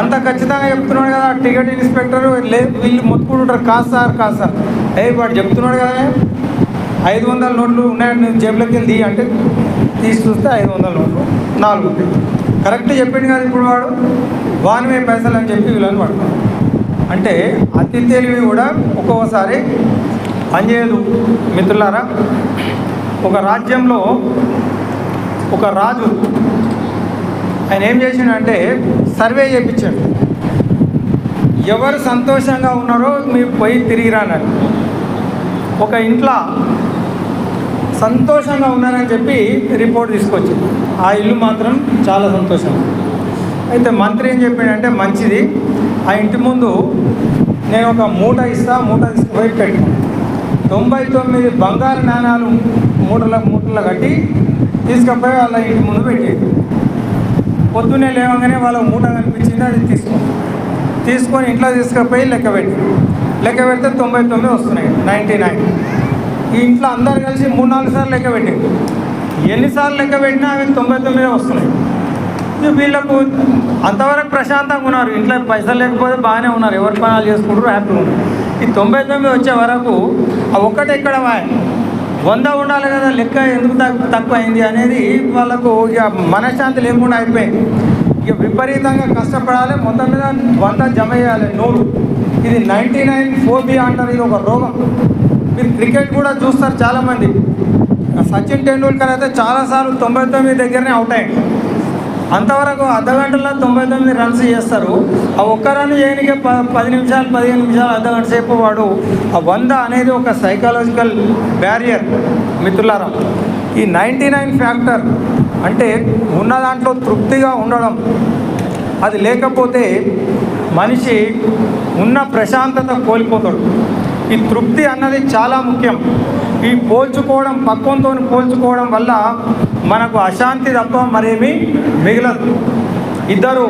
అంత ఖచ్చితంగా చెప్తున్నాడు కదా టికెట్ ఇన్స్పెక్టర్. వీళ్ళు మొత్తుకుంటుంటారు, కాదు సార్ వాడు చెప్తున్నాడు కదా 500 నోట్లు ఉన్నాయండి జేబులోకి వెళ్ళి అంటే, తీసి చూస్తే 500 నోట్లు 4 ఉంటాయి. కరెక్ట్ చెప్పింది కదా ఇప్పుడు వాడు, వానివే పైసలు అని చెప్పి వీళ్ళని పడుతున్నాడు. అంటే అతి తెలివి కూడా ఒక్కొక్కసారి పనిచేయదు మిత్రులారా. ఒక రాజ్యంలో ఒక రాజు, ఆయన ఏం చేసిండంటే సర్వే చేయించాడు. ఎవరు సంతోషంగా ఉన్నారో మీరు పోయి తిరిగి రాన్నారు. ఒక ఇంట్లో సంతోషంగా ఉన్నారని చెప్పి రిపోర్ట్ తీసుకొచ్చింది, ఆ ఇల్లు మాత్రం చాలా సంతోషం. అయితే మంత్రి ఏం చెప్పాడంటే, మంచిది, ఆ ఇంటి ముందు నేను ఒక మూట ఇస్తా, మూట తీసుకుపోయి పెట్టాను. 99 బంగారు నాణాలు మూటలు కట్టి తీసుకుపోయి వాళ్ళ ఇంటి ముందు పెట్టేది. పొద్దున్నే లేవగానే వాళ్ళ మూట కనిపించింది, అది తీసుకొని ఇంట్లో తీసుకుపోయి లెక్క పెడితే 99 వస్తున్నాయి, 99. ఈ ఇంట్లో అందరు కలిసి 3-4 సార్లు లెక్క పెట్టింది. ఎన్నిసార్లు లెక్క పెట్టినా అవి 99 వస్తున్నాయి. వీళ్ళకు అంతవరకు ప్రశాంతంగా ఉన్నారు, ఇంట్లో పైసలు లేకపోతే బాగానే ఉన్నారు, ఎవరి పనాలు చేసుకుంటారు, హ్యాపీగా ఉన్నారు. ఈ 99 వచ్చే వరకు ఆ ఒక్కటే ఎక్కడ 100 ఉండాలి కదా, లెక్క ఎందుకు తక్కువ అయింది అనేది వాళ్ళకు ఇక మనశ్శాంతి లేకుండా అయిపోయింది. ఇక విపరీతంగా కష్టపడాలి, మొత్తం మీద 100 జమ చేయాలి 100. ఇది 99 ఫోబియా అంటారు, ఇది ఒక రోగం. మీరు క్రికెట్ కూడా చూస్తారు చాలామంది. సచిన్ టెండూల్కర్ అయితే చాలాసార్లు 99 దగ్గరనే అవుట్ అయ్యాడు. అంతవరకు అర్ధగంటలో 99 రన్స్ చేస్తారు. ఆ ఒక్క రన్ చేయనికే 10 నిమిషాలు 15 నిమిషాలు అర్ధగంట సేపు వాడు. ఆ 100 అనేది ఒక సైకాలజికల్ బ్యారియర్ మిత్రులారా. ఈ 99 ఫ్యాక్టర్ అంటే ఉన్న దాంట్లో తృప్తిగా ఉండడం, అది లేకపోతే మనిషి ఉన్న ప్రశాంతత కోల్పోతాడు. ఈ తృప్తి అన్నది చాలా ముఖ్యం. ఈ పోల్చుకోవడం, పక్వంతో పోల్చుకోవడం వల్ల మనకు అశాంతి తప్ప మరేమీ మిగలదు. ఇద్దరు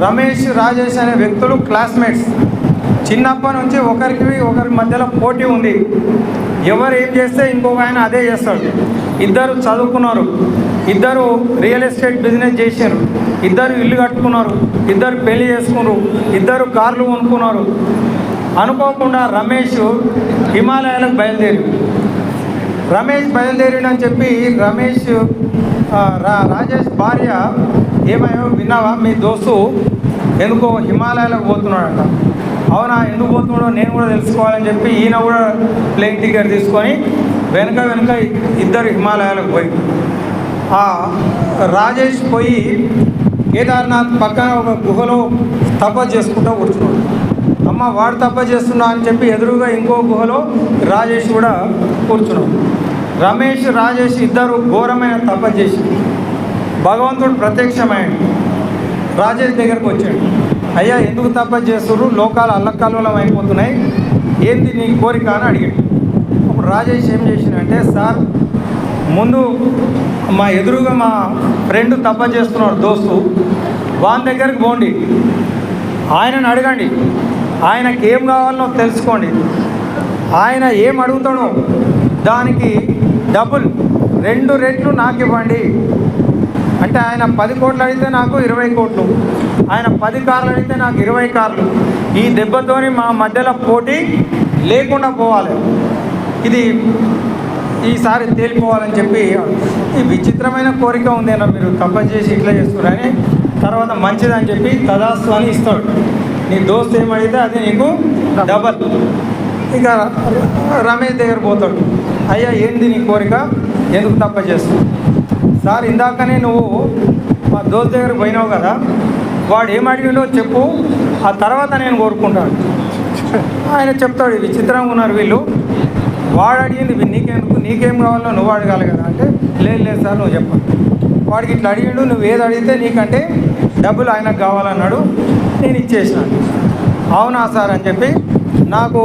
రమేష్, రాజేష్ అనే వ్యక్తులు క్లాస్మేట్స్. చిన్నప్పటి నుంచి ఒకరి మధ్యలో పోటీ ఉంది. ఎవరు ఏం చేస్తే ఇంకొక ఆయన అదే చేస్తాడు. ఇద్దరు చదువుకున్నారు, ఇద్దరు రియల్ ఎస్టేట్ బిజినెస్ చేశారు, ఇద్దరు ఇల్లు కట్టుకున్నారు, ఇద్దరు పెళ్లి చేసుకున్నారు, ఇద్దరు కార్లు కొనుక్కున్నారు. అనుకోకుండా రమేష్ హిమాలయాలకు బయలుదేరినని చెప్పి రాజేష్ భార్య, ఏమయ్యో విన్నావా, మీ దోస్తు ఎందుకో హిమాలయాలకు పోతున్నాడట. అవునా, ఎందుకు పోతున్నాడో నేను కూడా తెలుసుకోవాలని చెప్పి ఈయన కూడా ప్లేన్ టికెట్ తీసుకొని వెనక ఇద్దరు హిమాలయాలకు పోయి, ఆ రాజేష్ పోయి కేదార్నాథ్ పక్కన ఒక గుహలో తపస్సు చేసుకుంటూ కూర్చున్నాడు. అమ్మ వాడు తపస్సు చేస్తున్నా అని చెప్పి ఎదురుగా ఇంకో గుహలో రాజేష్ కూడా కూర్చున్నాడు. రమేష్, రాజేష్ ఇద్దరు ఘోరమైన తపస్సు చేసి భగవంతుడు ప్రత్యక్షమైంది. రాజేష్ దగ్గరకు వచ్చాడు. అయ్యా, ఎందుకు తపస్సు చేస్తున్నారు, లోకాలు అల్లకల్లోలం అయిపోతున్నాయి, ఏంది నీ కోరిక అని అడిగాడు. అప్పుడు రాజేష్ ఏం చేసిందంటే, సార్ ముందు మా ఎదురుగా మా ఫ్రెండ్ తపస్సు చేస్తున్నాడు దోస్తు, వాని దగ్గరికి పోండి, ఆయనను అడగండి, ఆయనకి ఏం కావాలనో తెలుసుకోండి, ఆయన ఏం అడుగుతాడో దానికి డబుల్ 2 రెట్లు నాకు ఇవ్వండి. అంటే ఆయన 10 కోట్లు అడిగితే నాకు 20 కోట్లు, ఆయన 10 కార్లు అడిగితే నాకు 20 కార్లు. ఈ దెబ్బతోని మా మధ్యలో పోటీ లేకుండా పోవాలి, ఇది ఈసారి తేలిపోవాలని చెప్పి. ఈ విచిత్రమైన కోరిక ఉందేనా, మీరు తపస్సు చేసి ఇట్లా చేస్తున్నారని. తర్వాత మంచిదని చెప్పి తదాస్తు అని ఇస్తాడు. నీ దోస్తు ఏమడిగితే అది నీకు డబల్. ఇక రమేష్ దగ్గర పోతాడు. అయ్యా, ఏంది నీ కోరిక, ఎందుకు తపస్సు చేస్తావు? సార్, ఇందాకనే నువ్వు మా దోస్తు దగ్గర పోయినావు కదా, వాడు ఏం అడిగిండో చెప్పు, ఆ తర్వాత నేను కోరుకుంటాను. ఆయన చెప్తాడు. విచిత్రంగా ఉన్నారు వీళ్ళు, వాడు అడిగింది నీకెందుకు, నీకేం కావాలో నువ్వు అడగాలి కదా అంటే, లేదు సార్ నువ్వు చెప్పాలి. వాడికి ఇట్లా అడిగిండు, నువ్వు ఏది అడిగితే నీకంటే డబ్బులు ఆయనకు కావాలన్నాడు, నేను ఇచ్చేసినాను. అవునా సార్ అని చెప్పి నాకు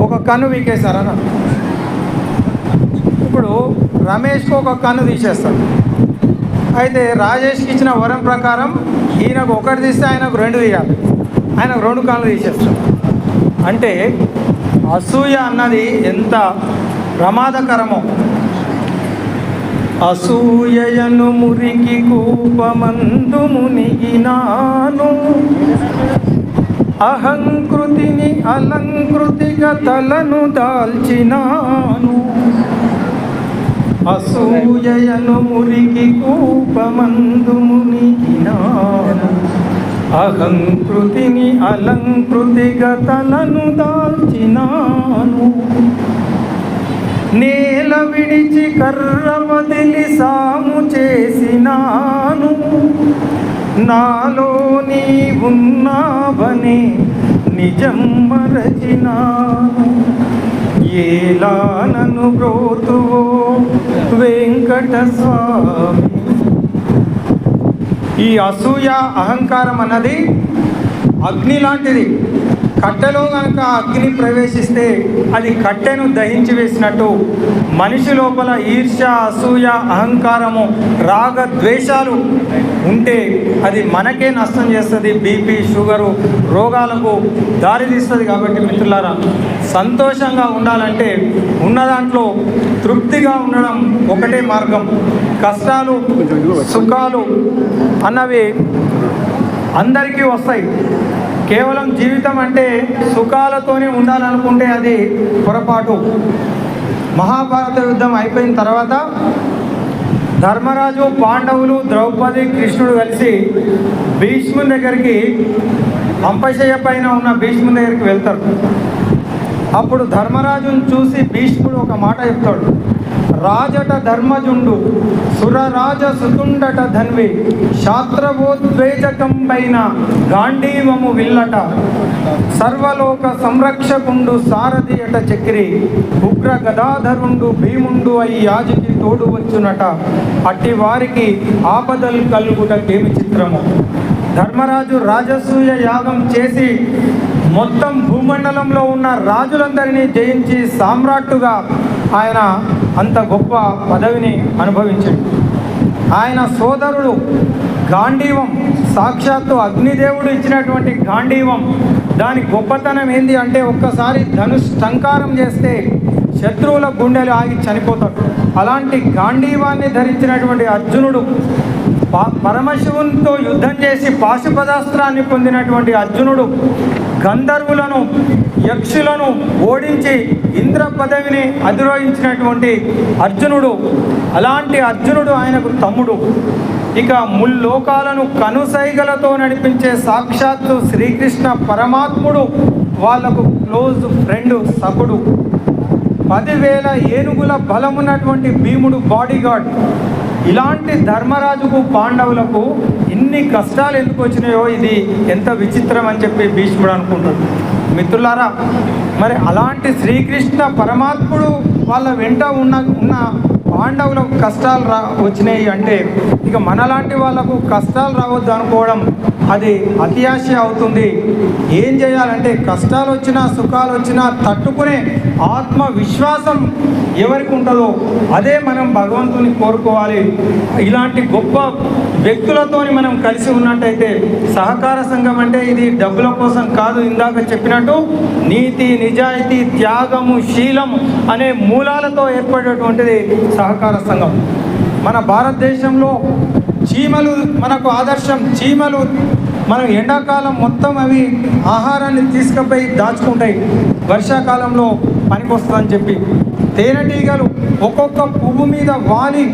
ఒక కన్ను వీకేశారన్న. ఇప్పుడు రమేష్కి ఒక కన్ను తీసేస్తాడు. అయితే రాజేష్కి ఇచ్చిన వరం ప్రకారం ఈయనకు ఒకటి తీస్తే ఆయనకు 2 తీయాలి, ఆయనకు 2 కన్నులు తీసేస్తాడు. అంటే అసూయ అన్నది ఎంత ప్రమాదకరమో. అసూయను మురికి కూపమందు మునిగినాను, అహంకృతిని అలంకృతిగా తలను దాల్చినాను. అసూయను మురికి కూపమందు మునిగినాను, అహంకృతిని అలంకృతిగా తలను దాల్చినాను. నేల విడిచి కర్ర వదిలి సాము చేసినాను, నాలో నీ ఉన్నావనే నిజం మరచినాను. ఎలా నన్ను బ్రోతువో వెంకట స్వామి. ఈ అసూయ, అహంకారం అన్నది అగ్ని లాంటిది. కట్టెలో కనుక అగ్ని ప్రవేశిస్తే అది కట్టెను దహించి వేసినట్టు మనిషి లోపల ఈర్ష్య, అసూయ, అహంకారము, రాగ ద్వేషాలు ఉంటే అది మనకే నష్టం చేస్తుంది. బీపీ, షుగరు రోగాలకు దారితీస్తుంది. కాబట్టి మిత్రులారా, సంతోషంగా ఉండాలంటే ఉన్న దాంట్లో తృప్తిగా ఉండడం ఒకటే మార్గం. కష్టాలు, సుఖాలు అన్నవి అందరికీ వస్తాయి. కేవలం జీవితం అంటే సుఖాలతోనే ఉండాలనుకుంటే అది పొరపాటు. మహాభారత యుద్ధం అయిపోయిన తర్వాత ధర్మరాజు, పాండవులు, ద్రౌపది, కృష్ణుడు కలిసి భీష్ముని దగ్గరికి, అంపశయ్య పైన ఉన్న భీష్ముని దగ్గరికి వెళ్తారు. అప్పుడు ధర్మరాజును చూసి భీష్ముడు ఒక మాట చెప్తాడు. రాజట ధర్మజుండు, సురరాజ సుతుండట ధన్వి, శాస్త్రవోద్వేజకం పైన గాంధీవము విల్లట, సర్వలోక సంరక్షకుండు సారథి అట చక్రి, ఉగ్ర గదాధరుండు భీముండు అయి యాజికి తోడు వచ్చునట, అట్టి వారికి ఆపదలు కలుగుటకేమి చిత్రము. ధర్మరాజు రాజసూయ యాగం చేసి మొత్తం భూమండలంలో ఉన్న రాజులందరినీ జయించి సామ్రాట్టుగా ఆయన అంత గొప్ప పదవిని అనుభవించాడు. ఆయన సోదరుడు గాంధీవం, సాక్షాత్తు అగ్నిదేవుడు ఇచ్చినటువంటి గాంధీవం, దాని గొప్పతనం ఏంది అంటే ఒక్కసారి ధనుష్టంకారం చేస్తే శత్రువుల గుండెలు ఆగి చనిపోతాడు. అలాంటి గాంధీవాన్ని ధరించినటువంటి అర్జునుడు పరమశివునితో యుద్ధం చేసి పాశుపదాస్త్రాన్ని పొందినటువంటి అర్జునుడు గంధర్వులను, యక్షులను ఓడించి ఇంద్ర పదవిని అధిరోహించినటువంటి అర్జునుడు. అలాంటి అర్జునుడు ఆయనకు తమ్ముడు. ఇక ముల్లోకాలను కనుసైగలతో నడిపించే సాక్షాత్తు శ్రీకృష్ణ పరమాత్ముడు వాళ్లకు క్లోజ్ ఫ్రెండ్ సకుడు. 10,000 ఏనుగుల బలమున్నటువంటి భీముడు బాడీగార్డ్. ఇలాంటి ధర్మరాజుకు, పాండవులకు ఇన్ని కష్టాలు ఎందుకు వచ్చినాయో ఇది ఎంత విచిత్రం అని చెప్పి భీష్ముడు అనుకుంటాడు. మిత్రులారా, మరి అలాంటి శ్రీకృష్ణ పరమాత్ముడు వాళ్ళ వెంట ఉన్న పాండవులకు కష్టాలు వచ్చినాయి అంటే ఇక మనలాంటి వాళ్ళకు కష్టాలు రావద్దు అనుకోవడం అది అత్యాశ అవుతుంది. ఏం చేయాలంటే కష్టాలు వచ్చినా సుఖాలు వచ్చినా తట్టుకునే ఆత్మవిశ్వాసం ఎవరికి ఉంటుందో అదే మనం భగవంతుని కోరుకోవాలి. ఇలాంటి గొప్ప వ్యక్తులతో మనం కలిసి ఉన్నట్టయితే సహకార సంఘం అంటే ఇది డబ్బుల కోసం కాదు. ఇందాక చెప్పినట్టు నీతి, నిజాయితీ, త్యాగము, శీలము అనే మూలాలతో ఏర్పడేటువంటిది సహకార సంఘం. మన భారతదేశంలో చీమలు మనకు ఆదర్శం. చీమలు మనం ఎండాకాలం మొత్తం అవి ఆహారాన్ని తీసుకుపోయి దాచుకుంటాయి, వర్షాకాలంలో పనికొస్తుందని చెప్పి. తేనెటీగలు ఒక్కొక్క పువ్వు మీద వాలి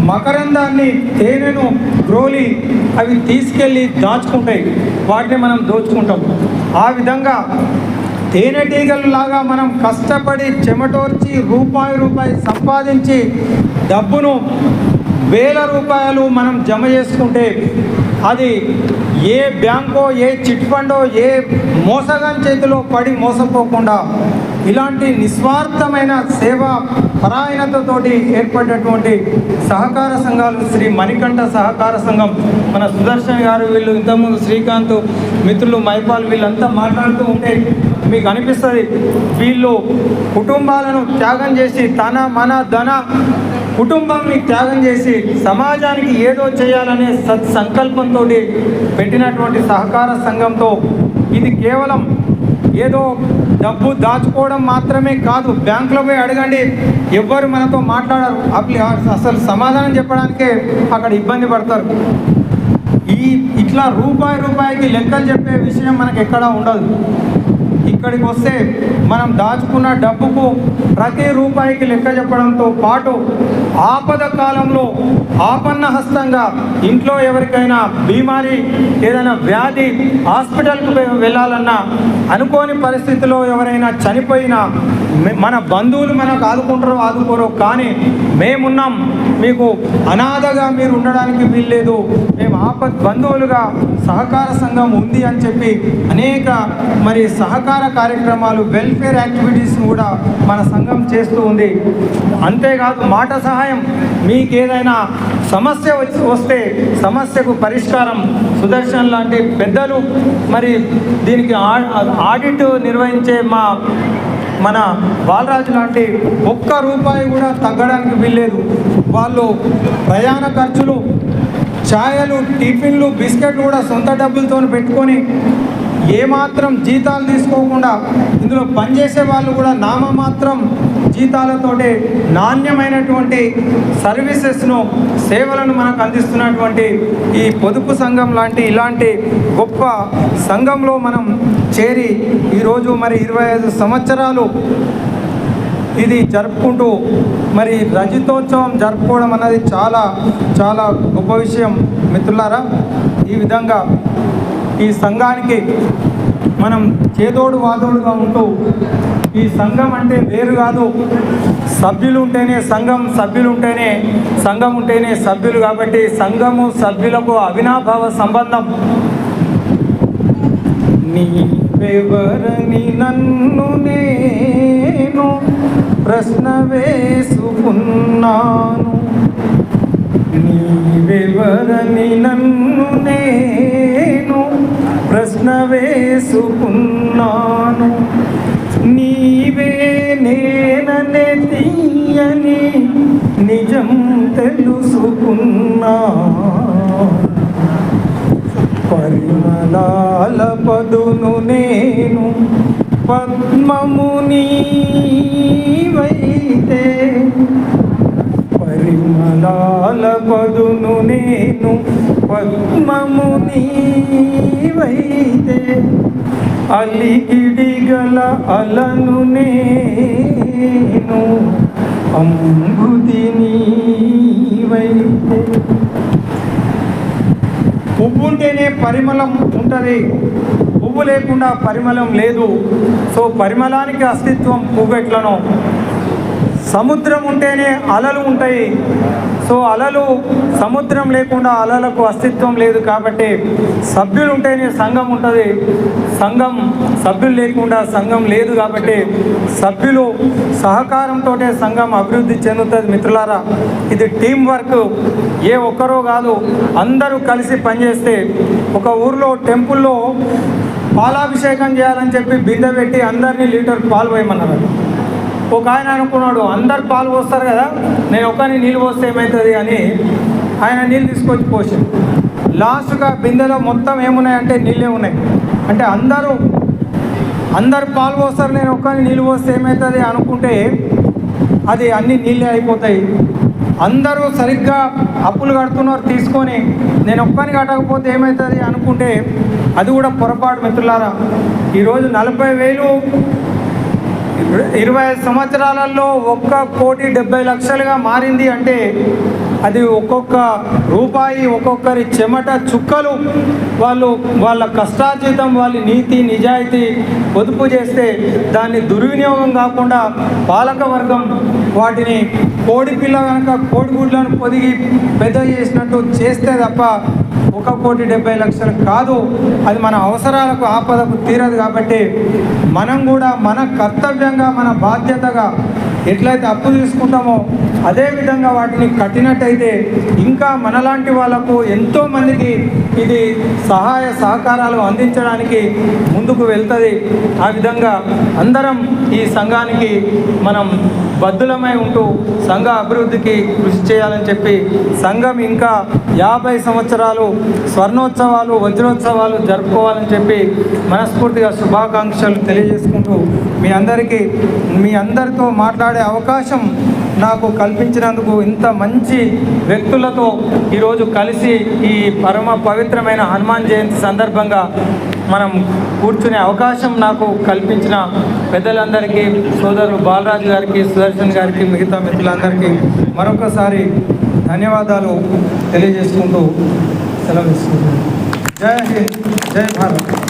మకరందాన్ని, తేనెను గ్రోలి అవి తీసుకెళ్ళి దాచుకుంటాయి, వాటిని మనం దోచుకుంటాం. ఆ విధంగా తేనెటీగలలాగా మనం కష్టపడి చెమటోర్చి రూపాయి సంపాదించి డబ్బును 1000 రూపాయలు మనం జమ చేసుకుంటే అది ఏ బ్యాంకో, ఏ చిట్ ఫండో, ఏ మోసగాని చేతిలో పడి మోసపోకుండా ఇలాంటి నిస్వార్థమైన సేవా పరాయణతతోటి ఏర్పడినటువంటి సహకార సంఘాలు శ్రీ మణికంఠ సహకార సంఘం. మన సుదర్శన్ గారు, వీళ్ళు ఇంతకుముందు శ్రీకాంత్ మిత్రులు మైపాల్ వీళ్ళంతా మాట్లాడుతూ ఉంటే మీకు అనిపిస్తుంది వీళ్ళు కుటుంబాలను త్యాగం చేసి తన మన ధన కుటుంబాన్ని త్యాగం చేసి సమాజానికి ఏదో చేయాలనే సత్సంకల్పంతో పెట్టినటువంటి సహకార సంఘంతో ఇది కేవలం ఏదో డబ్బు దాచుకోవడం మాత్రమే కాదు. బ్యాంకులో పోయి అడగండి, ఎవ్వరు మనతో మాట్లాడరు. అసలు సమాధానం చెప్పడానికే అక్కడ ఇబ్బంది పడతారు. ఇట్లా రూపాయికి లెక్కలు చెప్పే విషయం మనకు ఎక్కడా ఉండదు. ఇక్కడికి వస్తే మనం దాచుకున్న డబ్బుకు ప్రతి రూపాయికి లెక్క చెప్పడంతో పాటు ఆపద కాలంలో ఆపన్న హస్తంగా ఇంట్లో ఎవరికైనా బీమారి, ఏదైనా వ్యాధి, హాస్పిటల్కి వెళ్ళాలన్నా, అనుకోని పరిస్థితిలో ఎవరైనా చనిపోయినా మన బంధువులు మనకు ఆదుకోరో కానీ మేమున్నాం, మీకు అనాథగా మీరు ఉండడానికి వీల్లేదు, మేము బంధువులుగా సహకార సంఘం ఉంది అని చెప్పి అనేక మరి సహకార కార్యక్రమాలు, వెల్ఫేర్ యాక్టివిటీస్ కూడా మన సంఘం చేస్తూ ఉంది. అంతేకాదు మాట సహాయం, మీకు ఏదైనా సమస్య వస్తే సమస్యకు పరిష్కారం సుదర్శన్ లాంటి పెద్దలు, మరి దీనికి ఆడిట్ నిర్వహించే మన బాలరాజు లాంటి ఒక్క రూపాయి కూడా తగ్గడానికి వీల్లేదు. వాళ్ళు ప్రయాణ ఖర్చులు, ఛాయలు, టిఫిన్లు, బిస్కెట్లు కూడా సొంత డబ్బులతో పెట్టుకొని ఏమాత్రం జీతాలు తీసుకోకుండా ఇందులో పనిచేసే వాళ్ళు కూడా నామమాత్రం జీతాలతోటి నాణ్యమైనటువంటి సర్వీసెస్ను, సేవలను మనకు అందిస్తున్నటువంటి ఈ పొదుపు సంఘం లాంటి ఇలాంటి గొప్ప సంఘంలో మనం చేరి ఈరోజు మరి 25 సంవత్సరాలు ఇది జరుపుకుంటూ మరి రజతోత్సవం జరుపుకోవడం అన్నది చాలా చాలా గొప్ప విషయం. మిత్రులారా, ఈ విధంగా ఈ సంఘానికి మనం చేదోడు వాదోడుగా ఉంటూ, ఈ సంఘం అంటే వేరు కాదు, సభ్యులు ఉంటేనే సంఘం, సభ్యులు ఉంటేనే సంఘం, ఉంటేనే సభ్యులు. కాబట్టి సంఘము సభ్యులకు అవినాభావ సంబంధం. నీవెవరని నన్ను నేను ప్రశ్న వేసుకున్నాను, నీవెవరని నన్ను నేను ప్రశ్న వేసుకున్నాను. నీవే నేననే తీయని నిజం తెలుసుకున్నా. పరిమళాల పదును నేను పద్మము నీవైతే, పరిమళాల పదును నేను పద్మము నీవైతే, అలిగిడిగల అలను నేను అంబుది నీవైతే. పువ్వు ఉంటేనే పరిమళం ఉంటుంది, పువ్వు లేకుండా పరిమళం లేదు. సో పరిమళానికి అస్తిత్వం పువ్వు ఎట్లనో, సముద్రం ఉంటేనే అలలు ఉంటాయి. సో అలలు, సముద్రం లేకుండా అలలకు అస్తిత్వం లేదు. కాబట్టి సభ్యులు ఉంటేనే సంఘం ఉంటుంది, సభ్యులు లేకుండా సంఘం లేదు. కాబట్టి సభ్యులు సహకారంతో సంఘం అభివృద్ధి చెందుతుంది. మిత్రులారా, ఇది టీం వర్క్. ఏ ఒక్కరో కాదు, అందరూ కలిసి పనిచేస్తే. ఒక ఊర్లో టెంపుల్లో పాలాభిషేకం చేయాలని చెప్పి బిందె పెట్టి అందరినీ లీటర్ పాలు పోయమన్నారు. ఒక ఆయన అనుకున్నాడు, అందరు పాలు పోస్తారు కదా, నేను ఒక్కని నీళ్ళు పోస్తే ఏమవుతుంది అని ఆయన నీళ్ళు తీసుకొచ్చి పోసాడు. లాస్ట్గా బిందెలో మొత్తం ఏమున్నాయంటే నీళ్ళే ఉన్నాయి. అంటే అందరు పాలు పోస్తారు, నేను ఒక్కని నీళ్ళు పోస్తే ఏమవుతుంది అనుకుంటే అది అన్ని నీళ్ళే అయిపోతాయి. అందరూ సరిగ్గా అప్పులు కడుతున్నారు తీసుకొని, నేను ఒక్కని కట్టకపోతే ఏమవుతుంది అనుకుంటే అది కూడా పొరపాటు. మిత్రులారా, ఈరోజు 40,000 25 సంవత్సరాలలో 1,70,00,000గా మారింది అంటే అది ఒక్కొక్క రూపాయి, ఒక్కొక్కరి చెమట చుక్కలు, వాళ్ళ కష్టార్జితం, వాళ్ళ నీతి నిజాయితీ పొదుపు చేస్తే దాన్ని దుర్వినియోగం కాకుండా పాలక వర్గం వాటిని కోడి పిల్ల కనుక కోడిగుడ్లను పొదిగి పెద్ద చేసినట్టు చేస్తే తప్ప 1,70,00,000 కాదు. అది మన అవసరాలకు, ఆపదకు తీరదు. కాబట్టి మనం కూడా మన కర్తవ్యంగా, మన బాధ్యతగా ఎట్లయితే అప్పు తీసుకుంటామో అదేవిధంగా వాటిని కట్టినట్టయితే ఇంకా మనలాంటి వాళ్ళకు ఎంతోమందికి ఇది సహాయ సహకారాలు అందించడానికి ముందుకు వెళ్తుంది. ఆ విధంగా అందరం ఈ సంఘానికి మనం బద్ధులమై ఉంటూ సంఘ అభివృద్ధికి కృషి చేయాలని చెప్పి, సంఘం ఇంకా 50 సంవత్సరాలు స్వర్ణోత్సవాలు, వజ్రోత్సవాలు జరుపుకోవాలని చెప్పి మనస్ఫూర్తిగా శుభాకాంక్షలు తెలియజేసుకుంటూ మీ అందరితో మాట్లాడే అవకాశం నాకు కల్పించినందుకు, ఇంత మంచి వ్యక్తులతో ఈరోజు కలిసి ఈ పరమ పవిత్రమైన హనుమాన్ జయంతి సందర్భంగా మనం కూర్చునే అవకాశం నాకు కల్పించిన పెద్దలందరికీ, సోదరులు బాలరాజు గారికి, సుదర్శన్ గారికి, మిగతా మిత్రులందరికీ మరొకసారి ధన్యవాదాలు తెలియజేసుకుంటూ సెలవు తీసుకుంటున్నాను. జై హింద్, జై భారత్.